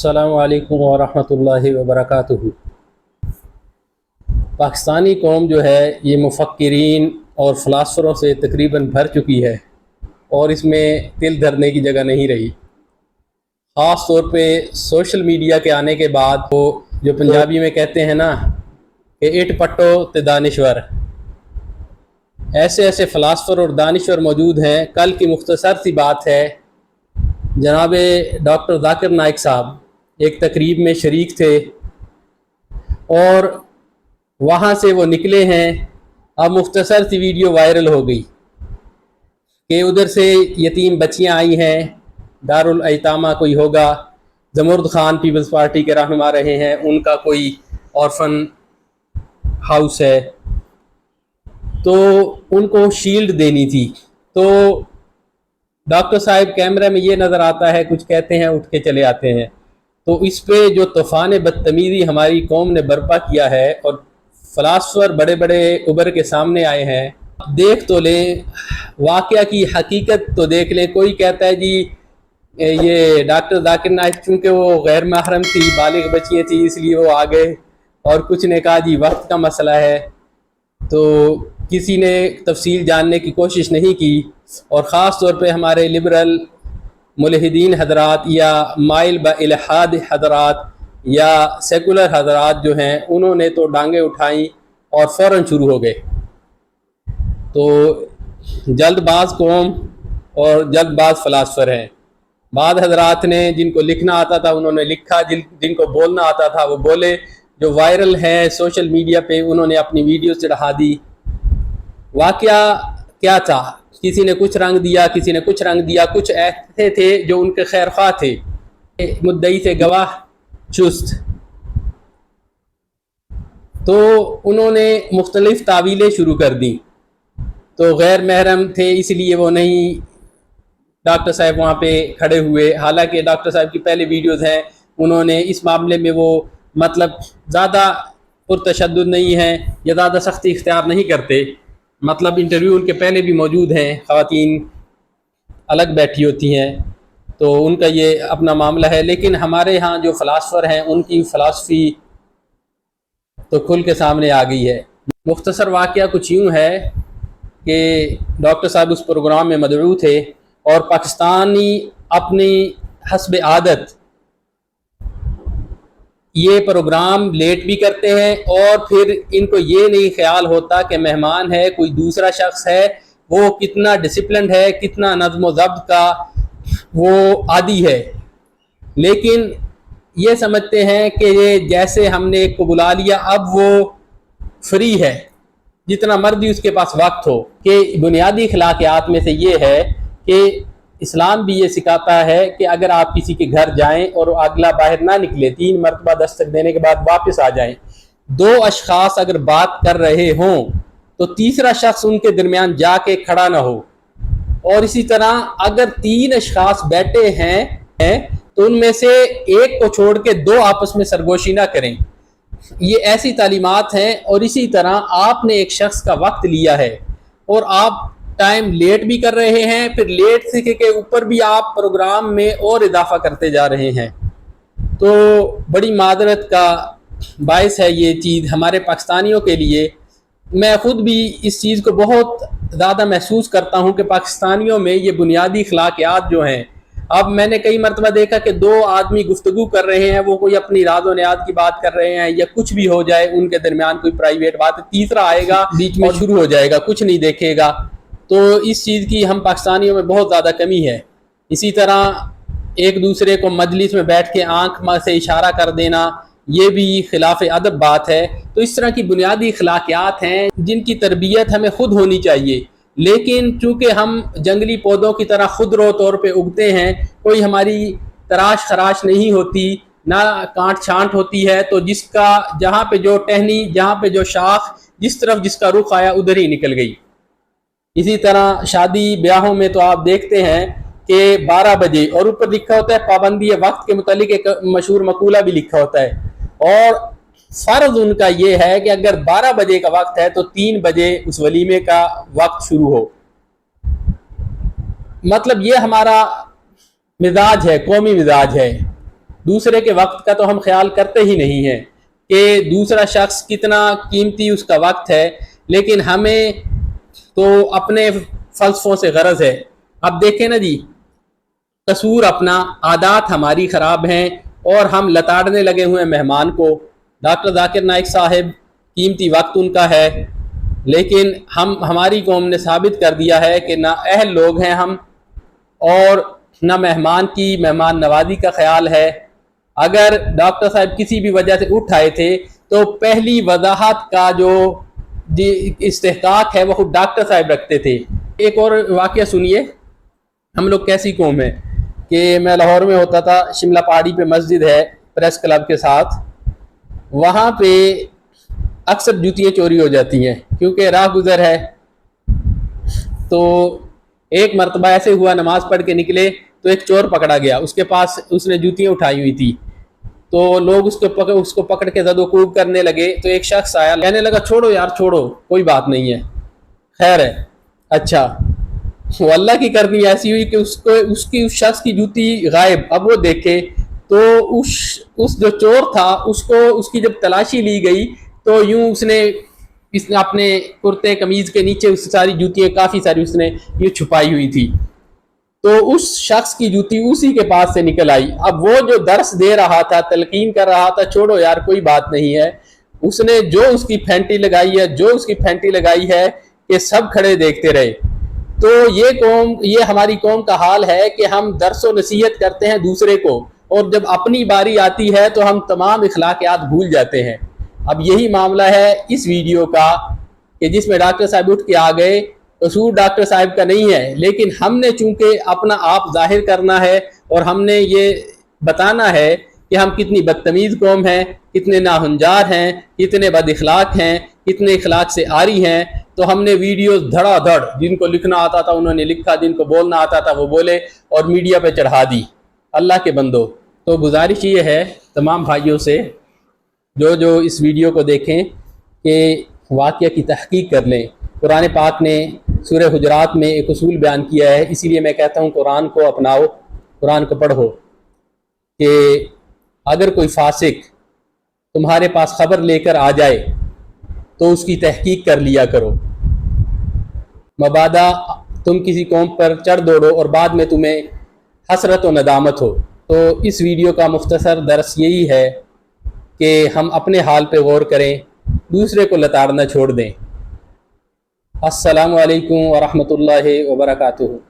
अस्सलामु अलैकुम वरहमतुल्लाहि वबरकातुहू। पाकिस्तानी कौम जो है ये मुफक्किरीन और फ़िलासफ़रों से तकरीबन भर चुकी है और इसमें तिल धरने की जगह नहीं रही। ख़ास तौर पे सोशल मीडिया के आने के बाद वो जो पंजाबी में कहते हैं ना कि इट पट्टो ते दानिश्वर, ऐसे ऐसे फ़िलासफ़र और दानिश्वर मौजूद हैं। कल की मुख्तसर सी बात है, जनाब डॉक्टर ज़ाकिर नाइक साहब एक तकरीब में शरीक थे और वहाँ से वो निकले हैं। अब मुख्तसर सी वीडियो वायरल हो गई कि उधर से यतीम बच्चियाँ आई हैं, दारुल अयतामा कोई होगा, जमुर्द खान पीपल्स पार्टी के रहनुमा रहे हैं, उनका कोई ऑर्फन हाउस है, तो उनको शील्ड देनी थी। तो डॉक्टर साहब कैमरे में ये नज़र आता है, कुछ कहते हैं, उठ के चले आते हैं। तो इस पे जो तूफ़ान बदतमीज़ी हमारी कौम ने बर्पा किया है और फ़िलासफ़र बड़े बड़े उभर के सामने आए हैं। देख तो लें, वाक़या की हकीकत तो देख लें। कोई कहता है जी ये डॉक्टर ज़ाकिर नाइक चूँकि वो गैर महरम थी, बालिग बच्चियाँ थी, इसलिए वो आ गए, और कुछ ने कहा जी वक्त का मसला है। तो किसी ने तफसील जानने की कोशिश नहीं की और ख़ास तौर पे हमारे लिबरल मुल्हिदीन हजरात या माइल ब इल्हाद हजरात या सेकुलर हजरात जो हैं, उन्होंने तो डांगे उठाई और फ़ौरन शुरू हो गए। तो जल्दबाज कौम और जल्दबाज फ़िलासफ़र हैं। बाद हजरात ने जिनको लिखना आता था उन्होंने लिखा, जिनको बोलना आता था वो बोले। जो वायरल है सोशल मीडिया पे, उन्होंने अपनी वीडियो चढ़ा दी। वाक़या क्या था, किसी ने कुछ रंग दिया, किसी ने कुछ रंग दिया। कुछ ऐसे थे जो उनके खैर ख्वाह थे, मुद्दई से गवाह चुस्त, तो उन्होंने मुख्तलिफ तावीलें शुरू कर दी। तो गैर महरम थे इसलिए वो नहीं डॉक्टर साहब वहाँ पे खड़े हुए। हालांकि डॉक्टर साहब की पहले वीडियोस हैं, उन्होंने इस मामले में वो मतलब ज़्यादा पुरतशद्दुद नहीं है या ज़्यादा सख्ती इख्तियार नहीं करते। मतलब इंटरव्यू उनके पहले भी मौजूद हैं, ख़वातीन अलग बैठी होती हैं, तो उनका ये अपना मामला है। लेकिन हमारे यहाँ जो फ़िलासफ़र हैं उनकी फ़िलासफ़ी तो खुल के सामने आ गई है। मुख्तसर वाक़या कुछ यूँ है कि डॉक्टर साहब उस प्रोग्राम में मदऊ थे और पाकिस्तानी अपनी हस्ब आदत ये प्रोग्राम लेट भी करते हैं और फिर इनको ये नहीं ख्याल होता कि मेहमान है, कोई दूसरा शख्स है, वो कितना डिसिप्लिन है, कितना नज़्म व ज़ब्त का वो आदी है। लेकिन ये समझते हैं कि ये जैसे हमने एक को बुला लिया, अब वो फ्री है, जितना मर्जी उसके पास वक्त हो। कि बुनियादी अखलाकियात में से ये है कि इस्लाम भी ये सिखाता है कि अगर आप किसी के घर जाएं और अगला बाहर ना निकले, 3 मरतबा दस्तक देने के बाद वापस आ जाएं। 2 अशखास अगर बात कर रहे हों तो तीसरा शख्स उनके दरमियान जाके खड़ा ना हो। और इसी तरह अगर 3 अशखास बैठे हैं तो उनमें से एक को छोड़ के 2 आपस में सरगोशी ना करें। ये ऐसी तालीमात हैं। और इसी तरह आपने एक शख्स का वक्त लिया है और आप टाइम लेट भी कर रहे हैं, फिर लेट से के ऊपर भी आप प्रोग्राम में और इजाफा करते जा रहे हैं। तो बड़ी मादरत का बायस है ये चीज़ हमारे पाकिस्तानियों के लिए। मैं ख़ुद भी इस चीज़ को बहुत ज़्यादा महसूस करता हूँ कि पाकिस्तानियों में ये बुनियादी अखलाकियात जो हैं, अब मैंने कई मरतबा देखा कि 2 आदमी गुफ्तगू कर रहे हैं, वो कोई अपनी राज व नियात की बात कर रहे हैं या कुछ भी हो जाए उनके दरमियान कोई प्राइवेट बात, तीसरा आएगा बीच में शुरू हो जाएगा, कुछ नहीं देखेगा। तो इस चीज़ की हम पाकिस्तानियों में बहुत ज़्यादा कमी है। इसी तरह एक दूसरे को मजलिस में बैठ के आँख से इशारा कर देना, ये भी खिलाफ अदब बात है। तो इस तरह की बुनियादी अखलाकियात हैं जिनकी तरबियत हमें खुद होनी चाहिए। लेकिन चूँकि हम जंगली पौधों की तरह खुदरो तौर पे उगते हैं, कोई हमारी तराश खराश नहीं होती, ना कांट छांट होती है, तो जिसका जहाँ पे जो टहनी, जहाँ पे जो शाख, जिस तरफ जिसका रुख आया उधर ही निकल गई। इसी तरह शादी ब्याहों में तो आप देखते हैं कि 12 बजे और ऊपर लिखा होता है पाबंदी वक्त के मुतालिक, एक मशहूर मकूला भी लिखा होता है। और फ़र्ज उनका ये है कि अगर 12 बजे का वक्त है तो 3 बजे उस वलीमे का वक्त शुरू हो। मतलब ये हमारा मिजाज है, कौमी मिजाज है। दूसरे के वक्त का तो हम ख्याल करते ही नहीं हैं कि दूसरा शख्स कितना कीमती उसका वक्त है, लेकिन हमें तो अपने फ़लसफ़ों से गरज है। अब देखें ना जी, कसूर अपना, आदत हमारी ख़राब हैं और हम लताड़ने लगे हुए हैं मेहमान को। डॉक्टर जाकिर नाइक साहब, कीमती वक्त उनका है, लेकिन हमारी कौम ने साबित कर दिया है कि ना अहल लोग हैं हम, और ना मेहमान की मेहमान नवाजी का ख्याल है। अगर डॉक्टर साहब किसी भी वजह से उठ आए थे तो पहली वजाहत का जो इस्तेहकाक है वो खुद डॉक्टर साहब रखते थे। एक और वाक़या सुनिए, हम लोग कैसी कौम है कि मैं लाहौर में होता था, शिमला पहाड़ी पे मस्जिद है प्रेस क्लब के साथ, वहाँ पे अक्सर जूतियाँ चोरी हो जाती हैं क्योंकि राह गुज़र है। तो एक मरतबा ऐसे हुआ, नमाज पढ़ के निकले तो एक चोर पकड़ा गया, उसके पास उसने जूतियाँ उठाई हुई थी। तो लोग उसको पकड़ के ज़दोकूब करने लगे। तो एक शख्स आया, कहने लगा छोड़ो यार छोड़ो, कोई बात नहीं है, खैर है। अच्छा, वो अल्लाह की करनी ऐसी हुई कि उस शख्स की जूती गायब। अब वो देखे तो उस जो चोर था उसकी जब तलाशी ली गई तो यूं उसने अपने कुर्ते कमीज के नीचे उस सारी जूतियाँ काफ़ी सारी उसने ये छुपाई हुई थी। तो उस शख्स की जूती उसी के पास से निकल आई। अब वो जो दर्स दे रहा था, तलकीन कर रहा था, छोड़ो यार कोई बात नहीं है, उसने जो उसकी फैंटी लगाई है कि सब खड़े देखते रहे। तो ये हमारी कौम का हाल है कि हम दर्स व नसीहत करते हैं दूसरे को, और जब अपनी बारी आती है तो हम तमाम इखलाकियात भूल जाते हैं। अब यही मामला है इस वीडियो का कि जिसमें डॉक्टर साहब उठ के आ गए। कसूर डॉक्टर साहब का नहीं है, लेकिन हमने चूंकि अपना आप जाहिर करना है और हमने ये बताना है कि हम कितनी बदतमीज़ कौम हैं, कितने नाहुनजार हैं, कितने बद इखलाक हैं, कितने इखलाक से आरी हैं, तो हमने वीडियोस धड़ाधड़, जिनको लिखना आता था उन्होंने लिखा, जिनको बोलना आता था वो बोले और मीडिया पे चढ़ा दी। अल्लाह के बंदो, तो गुजारिश ये है तमाम भाइयों से जो इस वीडियो को देखें कि वाक़या की तहकीक कर लें। कुरान पाक ने सूरह हुजरात में एक उसूल बयान किया है, इसीलिए मैं कहता हूँ कुरान को अपनाओ, कुरान को पढ़ो, कि अगर कोई फासिक तुम्हारे पास खबर लेकर आ जाए तो उसकी तहकीक कर लिया करो। मबादा तुम किसी कौम पर चढ़ दौड़ो और बाद में तुम्हें हसरत व नदामत हो। तो इस वीडियो का मुख्तसर दर्स यही है कि हम अपने हाल पे गौर करें, दूसरे को लताड़ना छोड़ दें। अस्सलामु अलैकुम व रहमतुल्लाहि व बरकातुहू।